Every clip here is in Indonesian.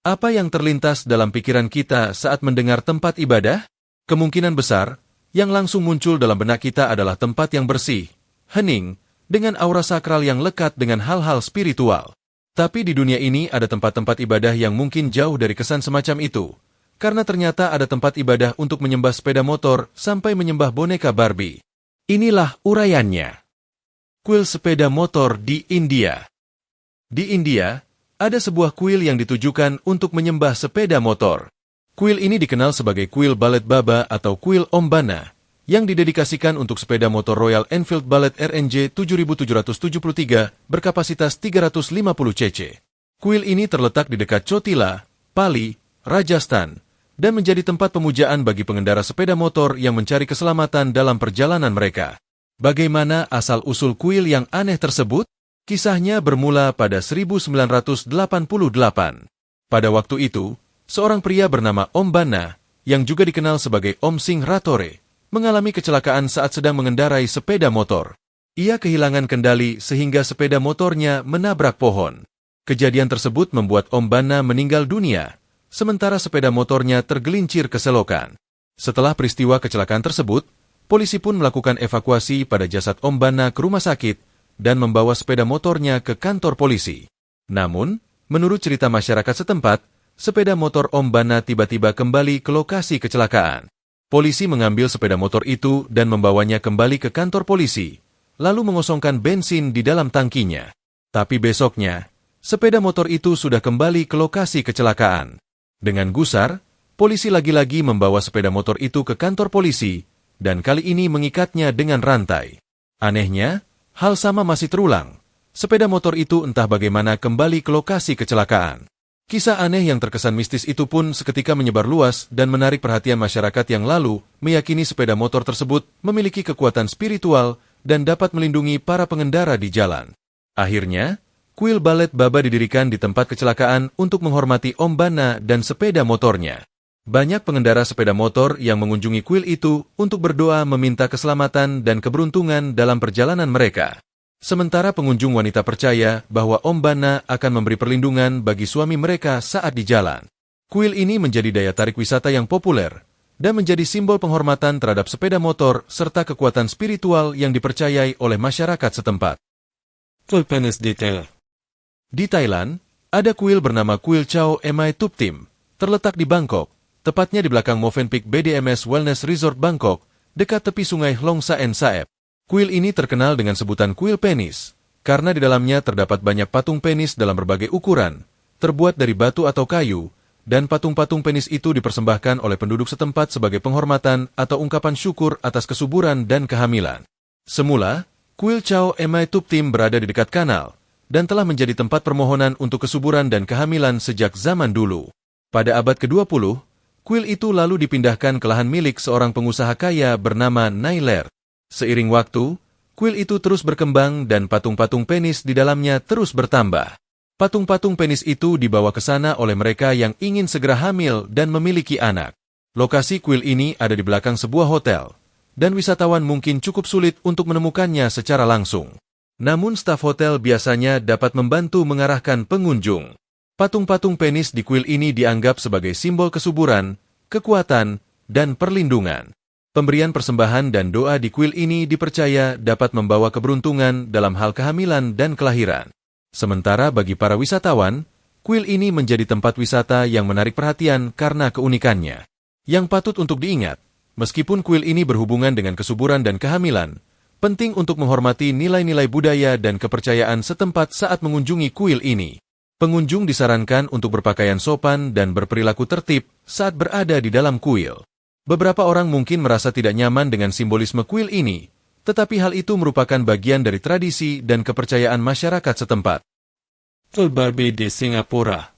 Apa yang terlintas dalam pikiran kita saat mendengar tempat ibadah? Kemungkinan besar, yang langsung muncul dalam benak kita adalah tempat yang bersih, hening, dengan aura sakral yang lekat dengan hal-hal spiritual. Tapi di dunia ini ada tempat-tempat ibadah yang mungkin jauh dari kesan semacam itu. Karena ternyata ada tempat ibadah untuk menyembah sepeda motor sampai menyembah boneka Barbie. Inilah uraiannya. Kuil sepeda motor di India. Di India, ada sebuah kuil yang ditujukan untuk menyembah sepeda motor. Kuil ini dikenal sebagai kuil Ballet Baba atau kuil Om Bana, yang didedikasikan untuk sepeda motor Royal Enfield Ballet RNG 7773 berkapasitas 350 cc. Kuil ini terletak di dekat Chotila, Pali, Rajasthan, dan menjadi tempat pemujaan bagi pengendara sepeda motor yang mencari keselamatan dalam perjalanan mereka. Bagaimana asal-usul kuil yang aneh tersebut? Kisahnya bermula pada 1988. Pada waktu itu, seorang pria bernama Om Bana, yang juga dikenal sebagai Om Singh Ratore, mengalami kecelakaan saat sedang mengendarai sepeda motor. Ia kehilangan kendali sehingga sepeda motornya menabrak pohon. Kejadian tersebut membuat Om Bana meninggal dunia, sementara sepeda motornya tergelincir ke selokan. Setelah peristiwa kecelakaan tersebut, polisi pun melakukan evakuasi pada jasad Om Bana ke rumah sakit, dan membawa sepeda motornya ke kantor polisi. Namun, menurut cerita masyarakat setempat, sepeda motor Om Bana tiba-tiba kembali ke lokasi kecelakaan. Polisi mengambil sepeda motor itu dan membawanya kembali ke kantor polisi, lalu mengosongkan bensin di dalam tangkinya. Tapi besoknya, sepeda motor itu sudah kembali ke lokasi kecelakaan. Dengan gusar, polisi lagi-lagi membawa sepeda motor itu ke kantor polisi, dan kali ini mengikatnya dengan rantai. Anehnya, hal sama masih terulang. Sepeda motor itu entah bagaimana kembali ke lokasi kecelakaan. Kisah aneh yang terkesan mistis itu pun seketika menyebar luas dan menarik perhatian masyarakat yang lalu meyakini sepeda motor tersebut memiliki kekuatan spiritual dan dapat melindungi para pengendara di jalan. Akhirnya, kuil Ballet Baba didirikan di tempat kecelakaan untuk menghormati Om Bana dan sepeda motornya. Banyak pengendara sepeda motor yang mengunjungi kuil itu untuk berdoa meminta keselamatan dan keberuntungan dalam perjalanan mereka. Sementara pengunjung wanita percaya bahwa Om Bana akan memberi perlindungan bagi suami mereka saat di jalan. Kuil ini menjadi daya tarik wisata yang populer dan menjadi simbol penghormatan terhadap sepeda motor serta kekuatan spiritual yang dipercayai oleh masyarakat setempat. Tulpenes detail. Di Thailand, ada kuil bernama Kuil Chao Emai Tup Tim, terletak di Bangkok. Tepatnya di belakang Movenpick BDMS Wellness Resort Bangkok, dekat tepi sungai Hlong Saen Saep. Kuil ini terkenal dengan sebutan kuil penis, karena di dalamnya terdapat banyak patung penis dalam berbagai ukuran, terbuat dari batu atau kayu, dan patung-patung penis itu dipersembahkan oleh penduduk setempat sebagai penghormatan atau ungkapan syukur atas kesuburan dan kehamilan. Semula, kuil Chao Emai Tup Tim berada di dekat kanal, dan telah menjadi tempat permohonan untuk kesuburan dan kehamilan sejak zaman dulu. Pada abad ke-20, kuil itu lalu dipindahkan ke lahan milik seorang pengusaha kaya bernama Nailer. Seiring waktu, kuil itu terus berkembang dan patung-patung penis di dalamnya terus bertambah. Patung-patung penis itu dibawa ke sana oleh mereka yang ingin segera hamil dan memiliki anak. Lokasi kuil ini ada di belakang sebuah hotel, dan wisatawan mungkin cukup sulit untuk menemukannya secara langsung. Namun staf hotel biasanya dapat membantu mengarahkan pengunjung. Patung-patung penis di kuil ini dianggap sebagai simbol kesuburan, kekuatan, dan perlindungan. Pemberian persembahan dan doa di kuil ini dipercaya dapat membawa keberuntungan dalam hal kehamilan dan kelahiran. Sementara bagi para wisatawan, kuil ini menjadi tempat wisata yang menarik perhatian karena keunikannya. Yang patut untuk diingat, meskipun kuil ini berhubungan dengan kesuburan dan kehamilan, penting untuk menghormati nilai-nilai budaya dan kepercayaan setempat saat mengunjungi kuil ini. Pengunjung disarankan untuk berpakaian sopan dan berperilaku tertib saat berada di dalam kuil. Beberapa orang mungkin merasa tidak nyaman dengan simbolisme kuil ini, tetapi hal itu merupakan bagian dari tradisi dan kepercayaan masyarakat setempat. Kuil Barbie di Singapura.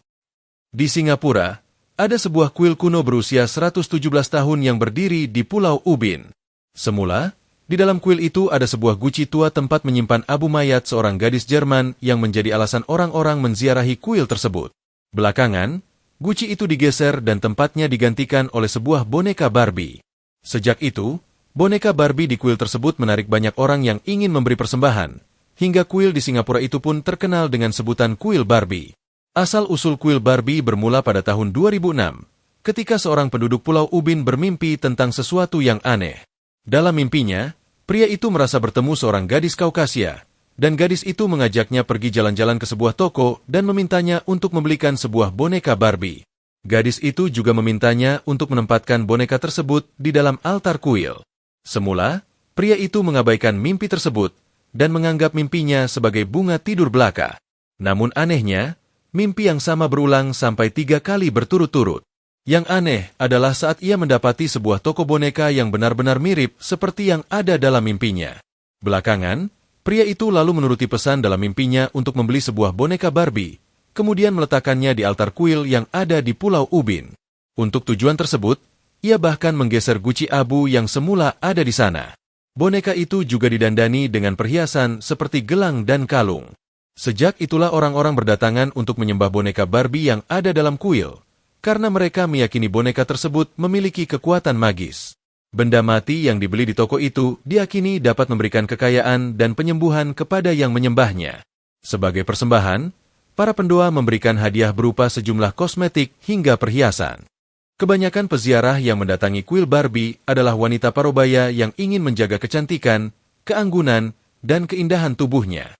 Di Singapura, ada sebuah kuil kuno berusia 117 tahun yang berdiri di Pulau Ubin. Semula, di dalam kuil itu ada sebuah guci tua tempat menyimpan abu mayat seorang gadis Jerman yang menjadi alasan orang-orang menziarahi kuil tersebut. Belakangan, guci itu digeser dan tempatnya digantikan oleh sebuah boneka Barbie. Sejak itu, boneka Barbie di kuil tersebut menarik banyak orang yang ingin memberi persembahan, hingga kuil di Singapura itu pun terkenal dengan sebutan kuil Barbie. Asal-usul kuil Barbie bermula pada tahun 2006, ketika seorang penduduk Pulau Ubin bermimpi tentang sesuatu yang aneh. Dalam mimpinya, pria itu merasa bertemu seorang gadis Kaukasia, dan gadis itu mengajaknya pergi jalan-jalan ke sebuah toko dan memintanya untuk membelikan sebuah boneka Barbie. Gadis itu juga memintanya untuk menempatkan boneka tersebut di dalam altar kuil. Semula, pria itu mengabaikan mimpi tersebut dan menganggap mimpinya sebagai bunga tidur belaka. Namun anehnya, mimpi yang sama berulang sampai 3 kali berturut-turut. Yang aneh adalah saat ia mendapati sebuah toko boneka yang benar-benar mirip seperti yang ada dalam mimpinya. Belakangan, pria itu lalu menuruti pesan dalam mimpinya untuk membeli sebuah boneka Barbie, kemudian meletakkannya di altar kuil yang ada di Pulau Ubin. Untuk tujuan tersebut, ia bahkan menggeser guci abu yang semula ada di sana. Boneka itu juga didandani dengan perhiasan seperti gelang dan kalung. Sejak itulah orang-orang berdatangan untuk menyembah boneka Barbie yang ada dalam kuil, karena mereka meyakini boneka tersebut memiliki kekuatan magis. Benda mati yang dibeli di toko itu diyakini dapat memberikan kekayaan dan penyembuhan kepada yang menyembahnya. Sebagai persembahan, para pendoa memberikan hadiah berupa sejumlah kosmetik hingga perhiasan. Kebanyakan peziarah yang mendatangi kuil Barbie adalah wanita parubaya yang ingin menjaga kecantikan, keanggunan, dan keindahan tubuhnya.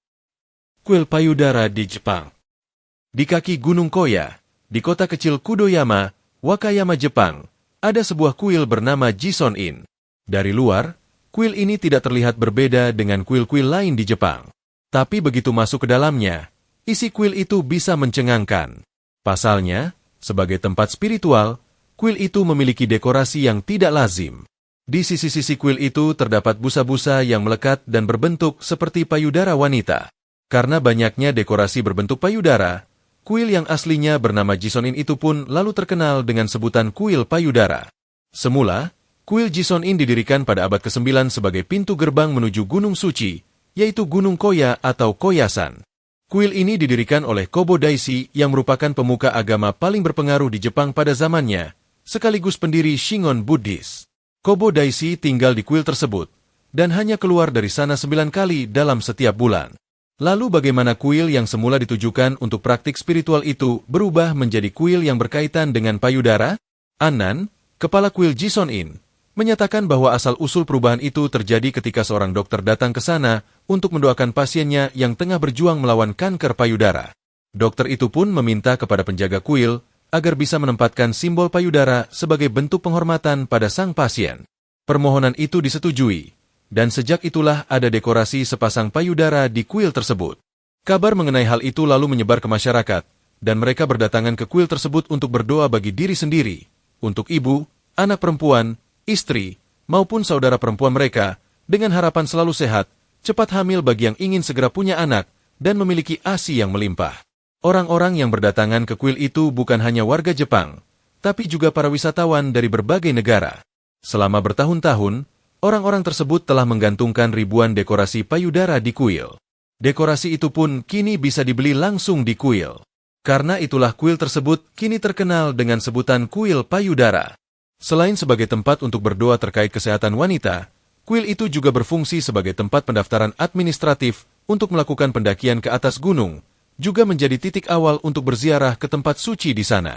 Kuil payudara di Jepang. Di kaki Gunung Koya, di kota kecil Kudoyama, Wakayama, Jepang, ada sebuah kuil bernama Jisonin. Dari luar, kuil ini tidak terlihat berbeda dengan kuil-kuil lain di Jepang. Tapi begitu masuk ke dalamnya, isi kuil itu bisa mencengangkan. Pasalnya, sebagai tempat spiritual, kuil itu memiliki dekorasi yang tidak lazim. Di sisi-sisi kuil itu terdapat busa-busa yang melekat dan berbentuk seperti payudara wanita. Karena banyaknya dekorasi berbentuk payudara, kuil yang aslinya bernama Jisonin itu pun lalu terkenal dengan sebutan kuil payudara. Semula, kuil Jisonin didirikan pada abad ke-9 sebagai pintu gerbang menuju Gunung Suci, yaitu Gunung Koya atau Koyasan. Kuil ini didirikan oleh Kobo Daishi yang merupakan pemuka agama paling berpengaruh di Jepang pada zamannya, sekaligus pendiri Shingon Buddhis. Kobo Daishi tinggal di kuil tersebut, dan hanya keluar dari sana 9 kali dalam setiap bulan. Lalu bagaimana kuil yang semula ditujukan untuk praktik spiritual itu berubah menjadi kuil yang berkaitan dengan payudara? Annan, kepala kuil Jisonin, menyatakan bahwa asal-usul perubahan itu terjadi ketika seorang dokter datang ke sana untuk mendoakan pasiennya yang tengah berjuang melawan kanker payudara. Dokter itu pun meminta kepada penjaga kuil agar bisa menempatkan simbol payudara sebagai bentuk penghormatan pada sang pasien. Permohonan itu disetujui, dan sejak itulah ada dekorasi sepasang payudara di kuil tersebut. Kabar mengenai hal itu lalu menyebar ke masyarakat, dan mereka berdatangan ke kuil tersebut untuk berdoa bagi diri sendiri, untuk ibu, anak perempuan, istri, maupun saudara perempuan mereka, dengan harapan selalu sehat, cepat hamil bagi yang ingin segera punya anak, dan memiliki ASI yang melimpah. Orang-orang yang berdatangan ke kuil itu bukan hanya warga Jepang, tapi juga para wisatawan dari berbagai negara. Selama bertahun-tahun, orang-orang tersebut telah menggantungkan ribuan dekorasi payudara di kuil. Dekorasi itu pun kini bisa dibeli langsung di kuil. Karena itulah kuil tersebut kini terkenal dengan sebutan kuil payudara. Selain sebagai tempat untuk berdoa terkait kesehatan wanita, kuil itu juga berfungsi sebagai tempat pendaftaran administratif untuk melakukan pendakian ke atas gunung, juga menjadi titik awal untuk berziarah ke tempat suci di sana.